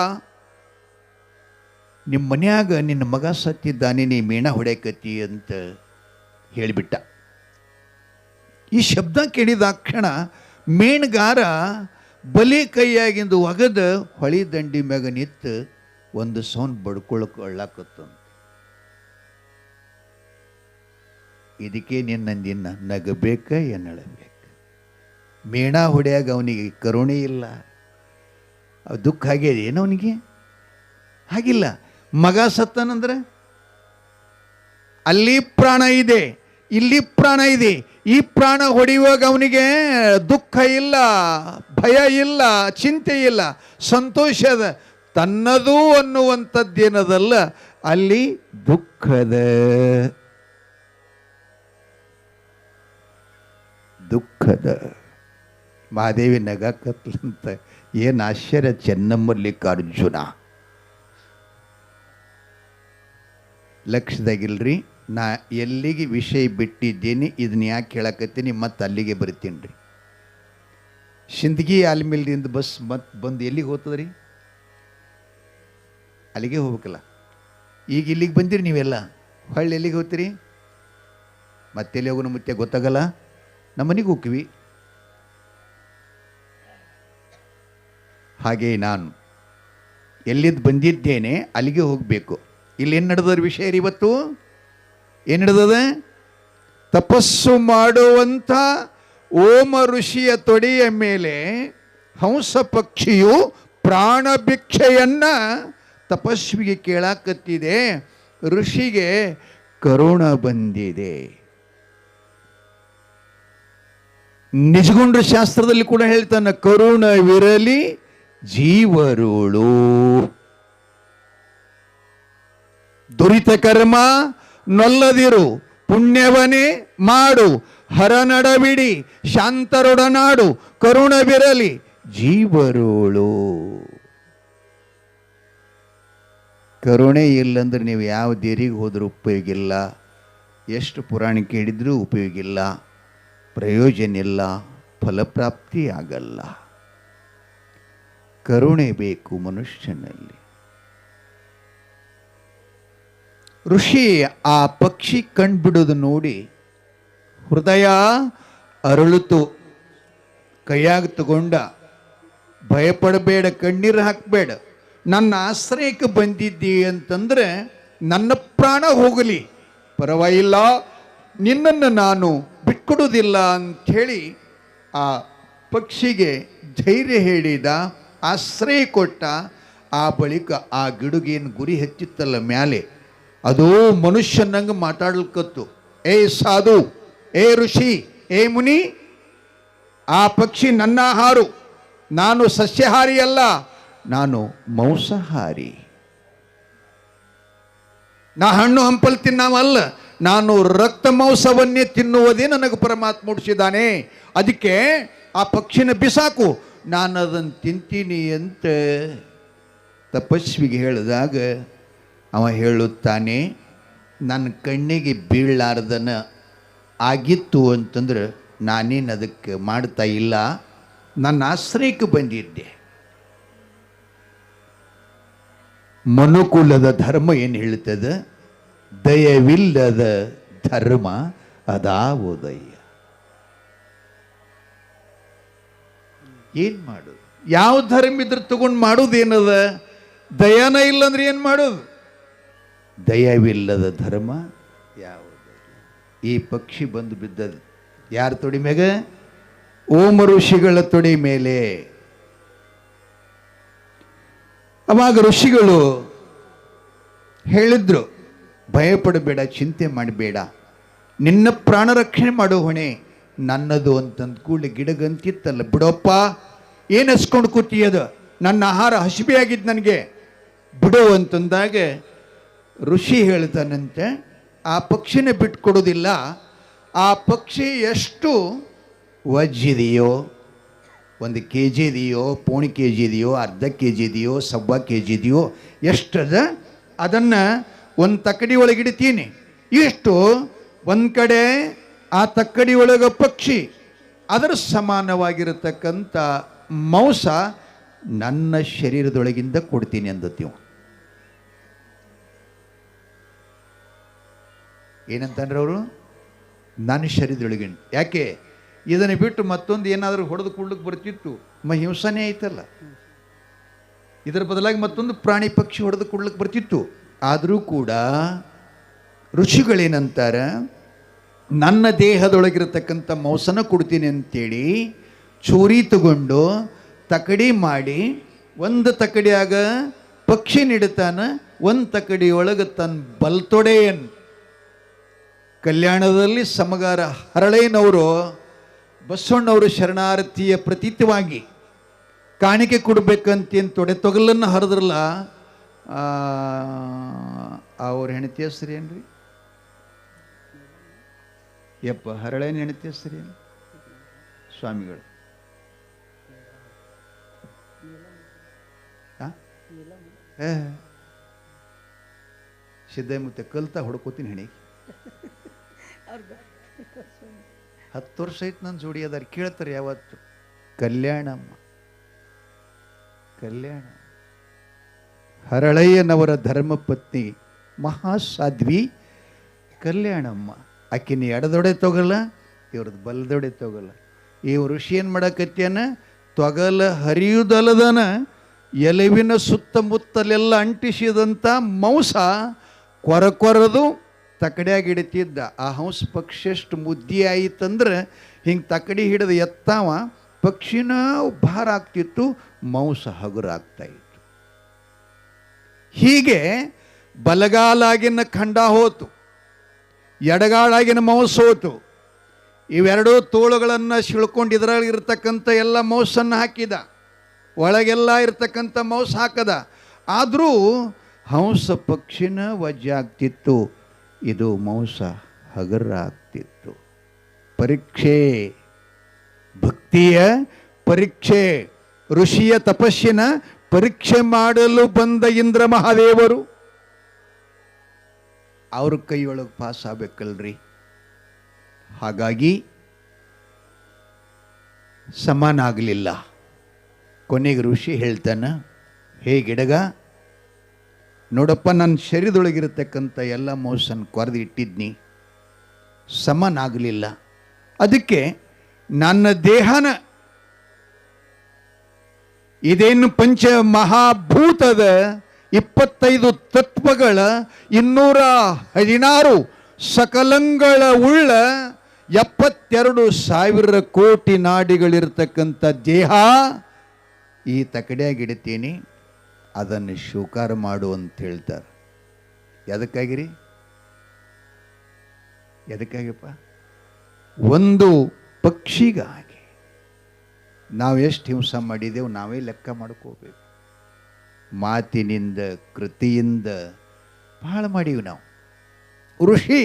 ನಿಮ್ಮ ಮನ್ಯಾಗ ನಿನ್ನ ಮಗ ಸತ್ತಿದ್ದಾನೆ, ನೀ ಮೇಣ ಹೊಡ್ಯಾಕತ್ತಿ ಅಂತ ಹೇಳಿಬಿಟ್ಟ. ಈ ಶಬ್ದ ಕೇಳಿದಾಕ್ಷಣ ಮೇಣ್ಗಾರ ಬಲಿ ಕೈಯಾಗಿಂದು ಒಗದ ಹೊಳಿ ದಂಡಿ ಮ್ಯಾಗ ನಿತ್ತು ಒಂದು ಸೌಂಡ್ ಬಡ್ಕೊಳಕತ್ತ. ಇದಕ್ಕೆ ನಿನ್ನ ನಗಬೇಕ ಎನ್ನಳಬೇಕ. ಮೇಣ ಹೊಡ್ಯಾಗ ಅವನಿಗೆ ಕರುಣೆ ಇಲ್ಲ, ದುಃಖ ಆಗ್ಯದ ಏನು ಅವನಿಗೆ? ಹಾಗಿಲ್ಲ. ಮಗ ಸತ್ತನಂದ್ರೆ ಅಲ್ಲಿ ಪ್ರಾಣ ಇದೆ, ಇಲ್ಲಿ ಪ್ರಾಣ ಇದೆ. ಈ ಪ್ರಾಣ ಹೊಡೆಯುವಾಗ ಅವನಿಗೆ ದುಃಖ ಇಲ್ಲ, ಭಯ ಇಲ್ಲ, ಚಿಂತೆ ಇಲ್ಲ, ಸಂತೋಷದ. ತನ್ನದು ಅನ್ನುವಂಥದ್ದೇನದಲ್ಲ, ಅಲ್ಲಿ ದುಃಖದ ಮಹಾದೇವಿ ನಗಾಕತ್ಲಂತ. ಏನು ಆಶ್ಚರ್ಯ! ಚೆನ್ನಮಲ್ಲಿಕಾರ್ಜುನ ಲಕ್ಷದಾಗಿಲ್ರಿ. ನಾ ಎಲ್ಲಿಗೆ ವಿಷಯ ಬಿಟ್ಟಿದ್ದೀನಿ ಇದನ್ನ ಯಾಕೆ ಕೇಳಕತ್ತೀನಿ ಮತ್ತು ಅಲ್ಲಿಗೆ ಬರ್ತೀನಿ ರೀ. ಸಿಂದಗಿ ಆಲ್ಮೇಲಿಂದ ಬಸ್ ಮತ್ತೆ ಬಂದು ಎಲ್ಲಿಗೆ ಹೋಗ್ತದ್ರಿ? ಅಲ್ಲಿಗೆ ಹೋಗ್ಬೇಕಲ್ಲ. ಈಗ ಇಲ್ಲಿಗೆ ಬಂದಿರಿ ನೀವೆಲ್ಲ, ಹೊಳ್ಳಿ ಎಲ್ಲಿಗೆ ಹೋಗ್ತೀರಿ? ಮತ್ತೆಲ್ಲಿ ಹೋಗೋಣ ಮುತ್ತೆ ಗೊತ್ತಾಗಲ್ಲ. ನಮ್ಮ ಮನೆಗೆ ಹೋಗ್ತೀವಿ. ಹಾಗೆ ನಾನು ಎಲ್ಲಿದ್ದು ಬಂದಿದ್ದೇನೆ ಅಲ್ಲಿಗೆ ಹೋಗಬೇಕು. ಇಲ್ಲಿ ಏನು ನಡೆದದ ವಿಷಯ ರೀ ಇವತ್ತು? ಏನು ನಡೆದದ? ತಪಸ್ಸು ಮಾಡುವಂಥ ಓಮ ಋಷಿಯ ತೊಡೆಯ ಮೇಲೆ ಹಂಸ ಪಕ್ಷಿಯು ಪ್ರಾಣ ಭಿಕ್ಷೆಯನ್ನ ತಪಸ್ವಿಗೆ ಕೇಳಾಕತ್ತಿದೆ. ಋಷಿಗೆ ಕರುಣ ಬಂದಿದೆ. ನಿಜಗುಂಡ ಶಾಸ್ತ್ರದಲ್ಲಿ ಕೂಡ ಹೇಳ್ತಾನೆ, ಕರುಣವಿರಲಿ ಜೀವರುಳು. ದುರಿತ ಕರ್ಮ ನೊಲ್ಲದಿರು, ಪುಣ್ಯವನೇ ಮಾಡು, ಹರನಡಬಿಡಿ ಶಾಂತರೊಡನಾಡು, ಕರುಣವಿರಲಿ ಜೀವರುಳು. ಕರುಣೆ ಇಲ್ಲಂದ್ರೆ ನೀವು ಯಾವ ದೇರಿಗೆ ಹೋದರೂ ಉಪಯೋಗ ಇಲ್ಲ, ಎಷ್ಟು ಪುರಾಣ ಕೇಳಿದ್ರೂ ಉಪಯೋಗ ಇಲ್ಲ, ಪ್ರಯೋಜನ ಇಲ್ಲ, ಫಲಪ್ರಾಪ್ತಿ ಆಗಲ್ಲ. ಕರುಣೆ ಬೇಕು ಮನುಷ್ಯನಲ್ಲಿ. ಋಷಿ ಆ ಪಕ್ಷಿ ಕಣ್ಬಿಡೋದು ನೋಡಿ ಹೃದಯ ಅರಳುತು. ಕೈಯಾಗ ತಗೊಂಡ, ಭಯಪಡಬೇಡ, ಕಣ್ಣೀರು ಹಾಕಬೇಡ, ನನ್ನ ಆಶ್ರಯಕ್ಕೆ ಬಂದಿದ್ದಿ ಅಂತಂದ್ರೆ ನನ್ನ ಪ್ರಾಣ ಹೋಗಲಿ ಪರವಾಗಿಲ್ಲ, ನಿನ್ನನ್ನು ನಾನು ಬಿಟ್ಕೊಡೋದಿಲ್ಲ ಅಂಥೇಳಿ ಆ ಪಕ್ಷಿಗೆ ಧೈರ್ಯ ಹೇಳಿದ, ಆಶ್ರಯ ಕೊಟ್ಟ. ಆ ಬಳಿಕ ಆ ಗಿಡುಗೇನು ಗುರಿ ಹಚ್ಚಿತ್ತಲ್ಲ ಮ್ಯಾಲೆ, ಅದೋ ಮನುಷ್ಯನಂಗೆ ಮಾತಾಡ್ಲಿಕ್ಕತ್ತು. ಏ ಸಾಧು, ಏ ಋಷಿ, ಏ ಮುನಿ, ಆ ಪಕ್ಷಿ ನನ್ನ ಆಹಾರ, ನಾನು ಸಸ್ಯಾಹಾರಿ ಅಲ್ಲ, ನಾನು ಮಾಂಸಾಹಾರಿ. ನಾ ಹಣ್ಣು ಹಂಪಲು ತಿನ್ನವಲ್ಲ, ನಾನು ರಕ್ತ ಮಾಂಸವನ್ನೇ ತಿನ್ನುವುದೇ ನನಗೆ ಪರಮಾತ್ಮ ಮೂಡಿಸಿದ್ದಾನೆ. ಅದಕ್ಕೆ ಆ ಪಕ್ಷಿನ ಬಿಸಾಕು, ನಾನು ಅದನ್ನು ತಿಂತೀನಿ ಅಂತ ತಪಸ್ವಿಗೆ ಹೇಳಿದಾಗ ಅವ ಹೇಳುತ್ತಾನೆ, ನನ್ನ ಕಣ್ಣಿಗೆ ಬೀಳಲಾರ್ದನ ಆಗಿತ್ತು ಅಂತಂದ್ರೆ ನಾನೇನು ಅದಕ್ಕೆ ಮಾಡ್ತಾ ಇಲ್ಲ, ನನ್ನ ಆಶ್ರಯಕ್ಕೆ ಬಂದಿದ್ದೆ. ಮನುಕುಲದ ಧರ್ಮ ಏನು ಹೇಳ್ತದೆ? ದಯವಿಲ್ಲದ ಧರ್ಮ ಅದಾವುದಯ್ಯ. ಏನು ಮಾಡೋದು? ಯಾವ ಧರ್ಮ ಇದ್ರೆ ತಗೊಂಡು ಮಾಡೋದೇನದ? ದಯಾನ ಇಲ್ಲಂದ್ರೆ ಏನು ಮಾಡೋದು? ದಯವಿಲ್ಲದ ಧರ್ಮ ಯಾವುದು? ಈ ಪಕ್ಷಿ ಬಂದು ಬಿದ್ದದು ಯಾರ ತೊಡಿ ಮ್ಯಾಗ? ಓಮ ಋಷಿಗಳ ತೊಡಿ ಮೇಲೆ. ಅವಾಗ ಋಷಿಗಳು ಹೇಳಿದ್ರು, ಭಯಪಡಬೇಡ, ಚಿಂತೆ ಮಾಡಬೇಡ, ನಿನ್ನ ಪ್ರಾಣ ರಕ್ಷಣೆ ಮಾಡೋ ಹೊಣೆ ನನ್ನದು ಅಂತಂದು ಕೂಡಲೇ ಗಿಡಗಂತಿತ್ತಲ್ಲ, ಬಿಡೋಪ್ಪ, ಏನು ಹಸ್ಕೊಂಡು ಕೂತಿಯದು, ನನ್ನ ಆಹಾರ ಹಸಿವೆಯಾಗಿದ್ದು ನನಗೆ, ಬಿಡೋ ಅಂತಂದಾಗ ಋಷಿ ಹೇಳ್ತಾನಂತೆ, ಆ ಪಕ್ಷಿನ ಬಿಟ್ಕೊಡೋದಿಲ್ಲ. ಆ ಪಕ್ಷಿ ಎಷ್ಟು ವಜ್ಜಿದೆಯೋ, 1 kg ಇದೆಯೋ, 1.25 kg ಇದೆಯೋ, ಅರ್ಧ kg ಇದೆಯೋ, 1/4 kg ಇದೆಯೋ, ಎಷ್ಟದ ಅದನ್ನು ಒಂದು ತಕ್ಕಡಿ ಒಳಗಿಡ್ತೀನಿ. ಇಷ್ಟು ಒಂದು ಕಡೆ ಆ ತಕ್ಕಡಿ ಒಳಗೆ ಪಕ್ಷಿ, ಅದರ ಸಮಾನವಾಗಿರತಕ್ಕಂಥ ಮಾಂಸ ನನ್ನ ಶರೀರದೊಳಗಿಂದ ಕೊಡ್ತೀನಿ ಅಂದತ್ತೀವ. ಏನಂತಂದ್ರೆ ಅವರು, ನನ್ನ ಶರೀರದೊಳಗಿನ. ಯಾಕೆ? ಇದನ್ನು ಬಿಟ್ಟು ಮತ್ತೊಂದು ಏನಾದರೂ ಹೊಡೆದು ಕೊಡ್ಲಿಕ್ಕೆ ಬರ್ತಿತ್ತು, ಹಿಂಸನೇ ಐತಲ್ಲ, ಇದರ ಬದಲಾಗಿ ಮತ್ತೊಂದು ಪ್ರಾಣಿ ಪಕ್ಷಿ ಹೊಡೆದು ಕೊಡ್ಲಿಕ್ಕೆ ಬರ್ತಿತ್ತು. ಆದರೂ ಕೂಡ ಋಷಿಗಳೇನಂತಾರೆ, ನನ್ನ ದೇಹದೊಳಗಿರತಕ್ಕಂಥ ಮಾಂಸನ ಕೊಡ್ತೀನಿ ಅಂತೇಳಿ ಚೂರಿ ತಗೊಂಡು ತಕಡಿ ಮಾಡಿ, ಒಂದು ತಕಡಿಯಾಗ ಪಕ್ಷಿ ನಿಡ್ತಾನ, ಒಂದು ತಕಡಿಯೊಳಗೆ ತನ್ನ ಬಲ್ತೊಡೆಯನ್ನು. ಕಲ್ಯಾಣದಲ್ಲಿ ಸಮಗಾರ ಹರಳಯ್ಯನವರು ಬಸವಣ್ಣವರು ಶರಣಾರ್ಥಿಯ ಪ್ರತೀತವಾಗಿ ಕಾಣಿಕೆ ಕೊಡ್ಬೇಕಂತೇನು ತೊಡೆ ತೊಗಲನ್ನು ಹರಿದ್ರಲ್ಲ, ಅವ್ರ ಹೆಂಡತಿ ಹೆಸರು ಏನ್ರಿ? ಯಪ್ಪ, ಹರಳಯ್ಯನ ಹೆಂಡತಿ ಹೆಸರು ಏನು? ಸ್ವಾಮಿಗಳು. ಸಿದ್ದಯ್ಯ ಮುತ್ತೆ ಕಲ್ತಾ ಹೊಡ್ಕೋತೀನಿ ಹೆಣಿಗೆ. 10 ವರ್ಷ ಐತೆ ನನ್ನ ಜೋಡಿ ಅದಾರ ಕೇಳ್ತಾರೆ ಯಾವತ್ತು ಕಲ್ಯಾಣಮ್ಮ ಕಲ್ಯಾಣ ಹರಳಯ್ಯನವರ ಧರ್ಮಪತ್ನಿ ಮಹಾಸಾಧ್ವಿ ಕಲ್ಯಾಣಮ್ಮ. ಆಕಿನ ಎಡದೊಡೆ ತೊಗಲ್ಲ, ಇವ್ರದ್ದು ಬಲದೊಡೆ ತೊಗಲ್ಲ. ಇವ್ ಋಷಿ ಏನು ಮಾಡಕತ್ಯಾನ, ತೊಗಲ ಹರಿಯುವುದಲ್ಲದನ ಎಲುವಿನ ಸುತ್ತಮುತ್ತಲೆಲ್ಲ ಅಂಟಿಸಿದಂಥ ಮಾಂಸ ಕೊರದು ತಕಡ್ಯಾಗಿ ಹಿಡಿತಿದ್ದ. ಆ ಹಂಸ ಪಕ್ಷಿ ಎಷ್ಟು ಮುದ್ದಿ ಆಯಿತಂದ್ರೆ ಹಿಂಗೆ ತಕಡಿ ಹಿಡಿದು ಎತ್ತಾವ, ಪಕ್ಷಿನ ಭಾರ ಆಗ್ತಿತ್ತು, ಮಾಂಸ ಹಗುರಾಗ್ತಾ ಇತ್ತು. ಹೀಗೆ ಬಲಗಾಲಾಗಿನ ಖಂಡ ಹೋತು, ಎಡಗಾಳಾಗಿನ ಮಾಂಸ ಹೋತು. ಇವೆರಡೂ ತೋಳುಗಳನ್ನು ಸಿಳ್ಕೊಂಡು ಇದರಲ್ಲಿ ಇರ್ತಕ್ಕಂಥ ಎಲ್ಲ ಮಾಂಸನ್ನು ಹಾಕಿದ, ಒಳಗೆಲ್ಲ ಇರ್ತಕ್ಕಂಥ ಮಾಂಸ ಹಾಕದ. ಆದರೂ ಹಂಸ ಪಕ್ಷಿನ ವಜ್ಜೆ ಆಗ್ತಿತ್ತು, ಇದು ಮಾಂಸ ಹಗರ ಆಗ್ತಿತ್ತು. ಪರೀಕ್ಷೆ, ಭಕ್ತಿಯ ಪರೀಕ್ಷೆ, ಋಷಿಯ ತಪಸ್ಸಿನ ಪರೀಕ್ಷೆ ಮಾಡಲು ಬಂದ ಇಂದ್ರ ಮಹಾದೇವರು ಅವ್ರ ಕೈಯೊಳಗೆ ಪಾಸ್ ಆಗಬೇಕಲ್ರಿ. ಹಾಗಾಗಿ ಸಮಾನ ಆಗಲಿಲ್ಲ. ಕೊನೆಗೆ ಋಷಿ ಹೇಳ್ತಾನ, ಹೇ ಗಿಡಗ, ನೋಡಪ್ಪ, ನನ್ನ ಶರೀರದೊಳಗಿರತಕ್ಕಂಥ ಎಲ್ಲ ಮಾಂಸನ ಕೊರೆದು ಇಟ್ಟಿದ್ನಿ, ಸಮಾನ ಆಗಲಿಲ್ಲ. ಅದಕ್ಕೆ ನನ್ನ ದೇಹನ ಇದೇನು ಪಂಚ ಮಹಾಭೂತದ 25 ತತ್ವಗಳ 216 ಸಕಲಂಗಳ ಉಳ್ಳ 72,000 ಕೋಟಿ ನಾಡಿಗಳಿರ್ತಕ್ಕಂಥ ದೇಹ ಈ ತಕಡಿಯಾಗಿಡ್ತೀನಿ, ಅದನ್ನು ಸ್ವೀಕಾರ ಮಾಡು ಅಂತ ಹೇಳ್ತಾರೆ. ಎದಕ್ಕಾಗಿರಿ? ಎದಕ್ಕಾಗಿಪ್ಪ? ಒಂದು ಪಕ್ಷಿಗಾಗಿ ನಾವು ಎಷ್ಟು ಹಿಂಸೆ ಮಾಡಿದೆವು ನಾವೇ ಲೆಕ್ಕ ಮಾಡ್ಕೋಬೇಕು. ಮಾತಿನಿಂದ ಕೃತಿಯಿಂದ ಬಹಳ ಮಾಡೀವಿ ನಾವು. ಋಷಿ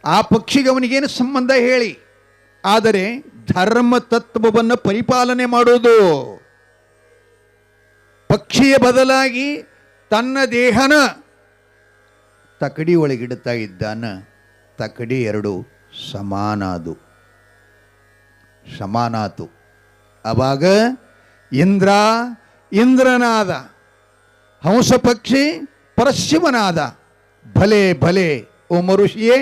ಆ ಪಕ್ಷಿಗೆ ಅವನಿಗೇನು ಸಂಬಂಧ ಹೇಳಿ, ಆದರೆ ಧರ್ಮ ತತ್ವವನ್ನು ಪರಿಪಾಲನೆ ಮಾಡೋದು. ಪಕ್ಷಿಯ ಬದಲಾಗಿ ತನ್ನ ದೇಹನ ತಕಡಿ ಒಳಗಿಡ್ತಾ ಇದ್ದಾನ. ತಕಡಿ ಎರಡು ಸಮಾನಾತು. ಅವಾಗ ಇಂದ್ರನಾದ, ಹಂಸ ಪಕ್ಷಿ ಪರಶಿವನಾದ. ಭಲೆ ಭಲೆ ಓ ಮರುಷಿಯೇ,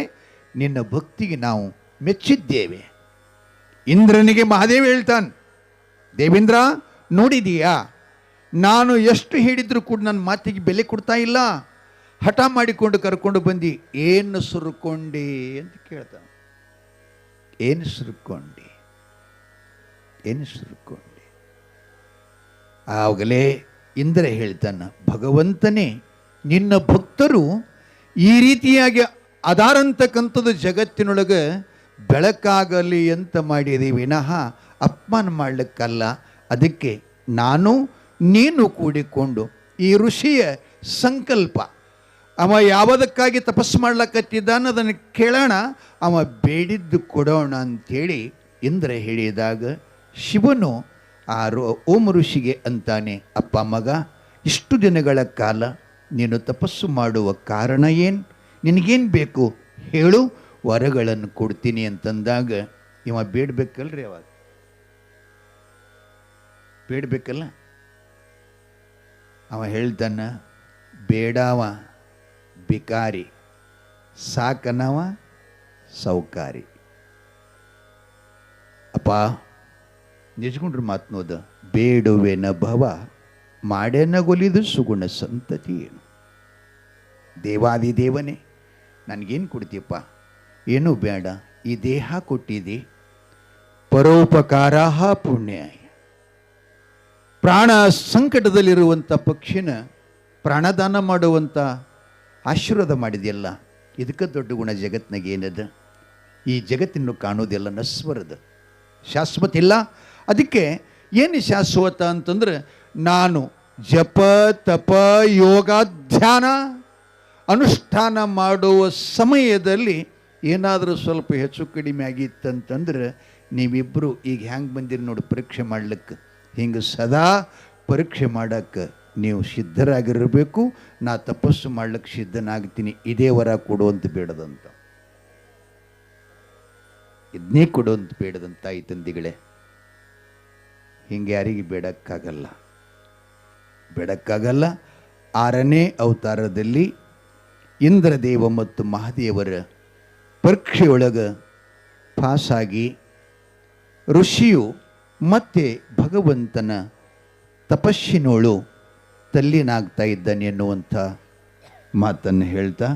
ನಿನ್ನ ಭಕ್ತಿಗೆ ನಾವು ಮೆಚ್ಚಿದ್ದೇವೆ. ಇಂದ್ರನಿಗೆ ಮಹಾದೇವ ಹೇಳ್ತಾನೆ, ದೇವೇಂದ್ರ ನೋಡಿದೀಯಾ, ನಾನು ಎಷ್ಟು ಹೇಳಿದ್ರು ಕೂಡ ನನ್ನ ಮಾತಿಗೆ ಬೆಲೆ ಕೊಡ್ತಾ ಇಲ್ಲ, ಹಠ ಮಾಡಿಕೊಂಡು ಕರ್ಕೊಂಡು ಬಂದು ಏನು ಸುರುಕೊಂಡೆ ಅಂತ ಕೇಳ್ತಾನೆ. ಏನು ಸುರುಕೊಂಡೆ? ಆವಾಗಲೇ ಇಂದ್ರ ಹೇಳ್ತಾನ, ಭಗವಂತನೇ, ನಿನ್ನ ಭಕ್ತರು ಈ ರೀತಿಯಾಗಿ ಅದಾರಂತಕ್ಕಂಥದ್ದು ಜಗತ್ತಿನೊಳಗೆ ಬೆಳಕಾಗಲಿ ಅಂತ ಮಾಡಿದೆ ವಿನಃ ಅಪಮಾನ ಮಾಡಲಿಕ್ಕಲ್ಲ. ಅದಕ್ಕೆ ನಾನು ನೀನು ಕೂಡಿಕೊಂಡು ಈ ಋಷಿಯ ಸಂಕಲ್ಪ, ಅವ ಯಾವುದಕ್ಕಾಗಿ ತಪಸ್ಸು ಮಾಡ್ಲಕತ್ತಿದ್ದಾನ ಅದನ್ನು ಕೇಳೋಣ, ಅವ ಬೇಡಿದ್ದು ಕೊಡೋಣ ಅಂಥೇಳಿ ಇಂದ್ರ ಹೇಳಿದಾಗ ಶಿವನು ಆ ಓಂ ಋಷಿಗೆ ಅಂತಾನೆ, ಅಪ್ಪ ಮಗ, ಇಷ್ಟು ದಿನಗಳ ಕಾಲ ನೀನು ತಪಸ್ಸು ಮಾಡುವ ಕಾರಣ ಏನು? ನಿನಗೇನು ಬೇಕು ಹೇಳು, ವರಗಳನ್ನು ಕೊಡ್ತೀನಿ ಅಂತಂದಾಗ ಇವ ಬೇಡಬೇಕಲ್ರಿ, ಅವಾಗ ಬೇಡಬೇಕಲ್ಲ. ಅವ ಹೇಳ್ತಾನ, ಬೇಡವ ಬಿಕಾರಿ, ಸಾಕನವ ಸೌಕಾರಿ. ಅಪ್ಪ ನಿಜಗೊಂಡ್ರು ಮಾತನೋದ, ಬೇಡುವೆನ ಭವ ಮಾಡ್ಯನಗೊಲಿದು ಸುಗುಣ ಸಂತತಿ. ಏನು ದೇವಾದಿದೇವನೇ, ನನಗೇನು ಕೊಡ್ತೀಯಪ್ಪ? ಏನೂ ಬೇಡ, ಈ ದೇಹ ಕೊಟ್ಟಿದೆ, ಪರೋಪಕಾರ ಪುಣ್ಯ. ಪ್ರಾಣ ಸಂಕಟದಲ್ಲಿರುವಂಥ ಪಕ್ಷಿನ ಪ್ರಾಣದಾನ ಮಾಡುವಂಥ ಆಶೀರ್ವಾದ ಮಾಡಿದೆಯಲ್ಲ, ಇದಕ್ಕೆ ದೊಡ್ಡ ಗುಣ ಜಗತ್ತಿನಾಗ ಏನದ? ಈ ಜಗತ್ತಿನ ಕಾಣೋದೆಲ್ಲ ನಶ್ವರದ, ಶಾಶ್ವತ ಇಲ್ಲ. ಅದಕ್ಕೆ ಏನು ಶಾಶ್ವತ ಅಂತಂದ್ರೆ, ನಾನು ಜಪ ತಪ ಯೋಗ ಧ್ಯಾನ ಅನುಷ್ಠಾನ ಮಾಡುವ ಸಮಯದಲ್ಲಿ ಏನಾದರೂ ಸ್ವಲ್ಪ ಹೆಚ್ಚು ಕಡಿಮೆ ಆಗಿತ್ತಂತಂದ್ರೆ, ನೀವಿಬ್ಬರು ಈಗ ಹೆಂಗೆ ಬಂದಿರಿ ನೋಡಿ ಪರೀಕ್ಷೆ ಮಾಡ್ಲಿಕ್ಕೆ, ಹಿಂಗೆ ಸದಾ ಪರೀಕ್ಷೆ ಮಾಡೋಕ್ಕೆ ನೀವು ಸಿದ್ಧರಾಗಿರಬೇಕು. ನಾ ತಪಸ್ಸು ಮಾಡ್ಲಿಕ್ಕೆ ಸಿದ್ಧನಾಗ್ತೀನಿ, ಇದೇ ವರ ಕೊಡುವಂತ ಬೇಡದಂತ. ಇದನ್ನೇ ಕೊಡು ಅಂತ ಬೇಡದಂತ ತಾಯಿ ತಂದಿಗಳೇ. ಹಿಂಗೆ ಯಾರಿಗೆ ಬೇಡಕ್ಕಾಗಲ್ಲ. 6ನೇ ಅವತಾರದಲ್ಲಿ ಇಂದ್ರದೇವ ಮತ್ತು ಮಹಾದೇವರ ಪರೀಕ್ಷೆಯೊಳಗೆ ಪಾಸಾಗಿ ಋಷಿಯು ಮತ್ತೆ ಭಗವಂತನ ತಪಸ್ಸಿನೋಳು ತಲ್ಲೀನಾಗ್ತಾ ಇದ್ದಾನೆ ಎನ್ನುವಂಥ ಮಾತನ್ನು ಹೇಳ್ತಾ